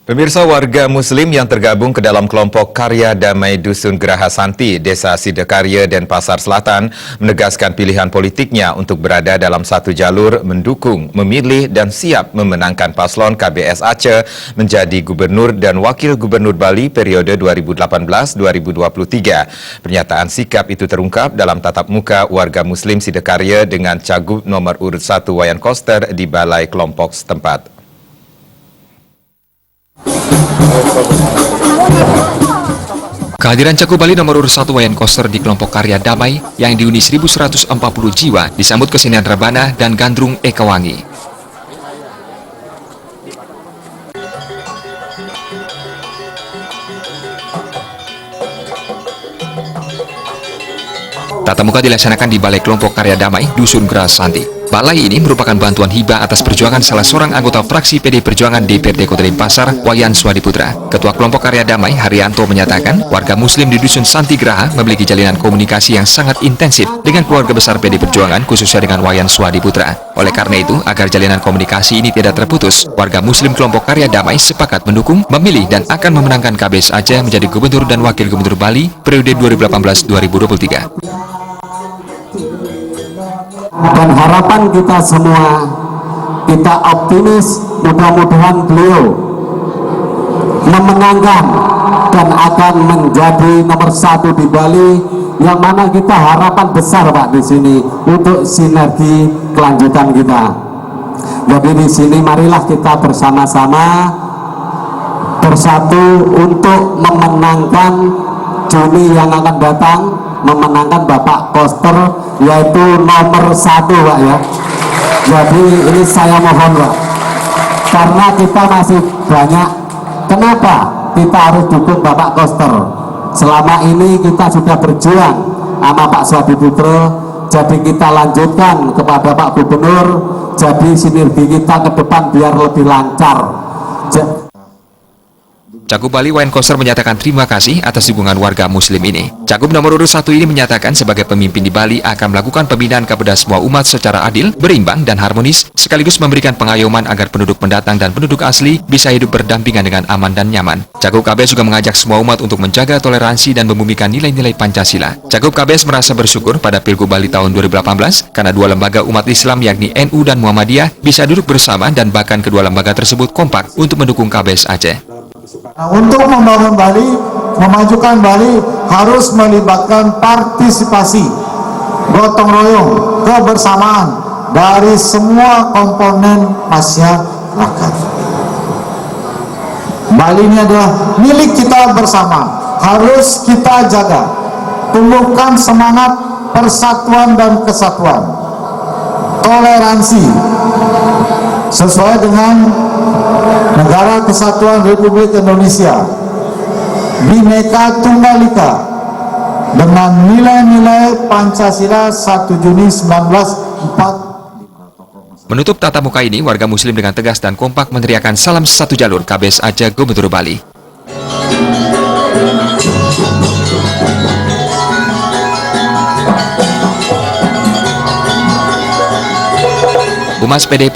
Pemirsa, warga Muslim yang tergabung ke dalam kelompok Karya Damai Dusun Geraha Santi, Desa Sidakarya, Denpasar Selatan menegaskan pilihan politiknya untuk berada dalam satu jalur mendukung, memilih dan siap memenangkan paslon KBS Aceh menjadi Gubernur dan Wakil Gubernur Bali periode 2018-2023. Pernyataan sikap itu terungkap dalam tatap muka warga Muslim Sidakarya dengan Cagup nomor urut 1 Wayan Koster di Balai Kelompok setempat. Kehadiran Cagup Bali nomor urut 1 Wayan Koster di kelompok Karya Damai yang dihuni 1.140 jiwa disambut kesenian rebana dan gandrung Ekawangi. Tatap muka dilaksanakan di Balai Kelompok Karya Damai, Dusun Geraha Santi. Balai ini merupakan bantuan hibah atas perjuangan salah seorang anggota fraksi PD Perjuangan DPRD Kota Denpasar, Wayan Swadhiputra. Ketua Kelompok Karya Damai, Haryanto, menyatakan warga Muslim di Dusun Santi Geraha memiliki jalinan komunikasi yang sangat intensif dengan keluarga besar PD Perjuangan, khususnya dengan Wayan Swadhiputra. Oleh karena itu, agar jalinan komunikasi ini tidak terputus, warga Muslim Kelompok Karya Damai sepakat mendukung, memilih dan akan memenangkan KBS Aceh menjadi Gubernur dan Wakil Gubernur Bali periode 2018-2023. Dan harapan kita semua, kita optimis mudah-mudahan beliau memenangkan dan akan menjadi nomor 1 di Bali, yang mana kita harapan besar Pak di sini untuk sinergi kelanjutan kita. Jadi di sini marilah kita bersama-sama bersatu untuk memenangkan Juni yang akan datang, memenangkan Bapak Koster yaitu nomor 1 Pak ya. Jadi ini saya mohon Pak, karena kita masih banyak. Kenapa kita harus dukung Bapak Koster? Selama ini kita sudah berjuang sama Pak Swadhiputra, jadi kita lanjutkan kepada Pak Gubernur, jadi sinergi kita ke depan biar lebih lancar. Cagup Bali Wayan Koster menyatakan terima kasih atas dukungan warga Muslim ini. Cagup nomor urut 1 ini menyatakan sebagai pemimpin di Bali akan melakukan pembinaan kepada semua umat secara adil, berimbang, dan harmonis, sekaligus memberikan pengayoman agar penduduk pendatang dan penduduk asli bisa hidup berdampingan dengan aman dan nyaman. Cagup KBS juga mengajak semua umat untuk menjaga toleransi dan membumikan nilai-nilai Pancasila. Cagup KBS merasa bersyukur pada Pilgub Bali tahun 2018 karena dua lembaga umat Islam yakni NU dan Muhammadiyah bisa duduk bersama dan bahkan kedua lembaga tersebut kompak untuk mendukung KBS Aceh. Nah, untuk membangun Bali, memajukan Bali harus melibatkan partisipasi, gotong royong, kebersamaan dari semua komponen masyarakat. Bali ini adalah milik kita bersama, harus kita jaga, tumbuhkan semangat persatuan dan kesatuan, toleransi, sesuai dengan Negara Kesatuan Republik Indonesia, Bhinneka Tunggal Ika, dengan nilai-nilai Pancasila 1 Juni 1945. Menutup tatap muka ini, warga Muslim dengan tegas dan kompak meneriakan salam satu jalur KBS Aceh Gubernur Bali. Humas PD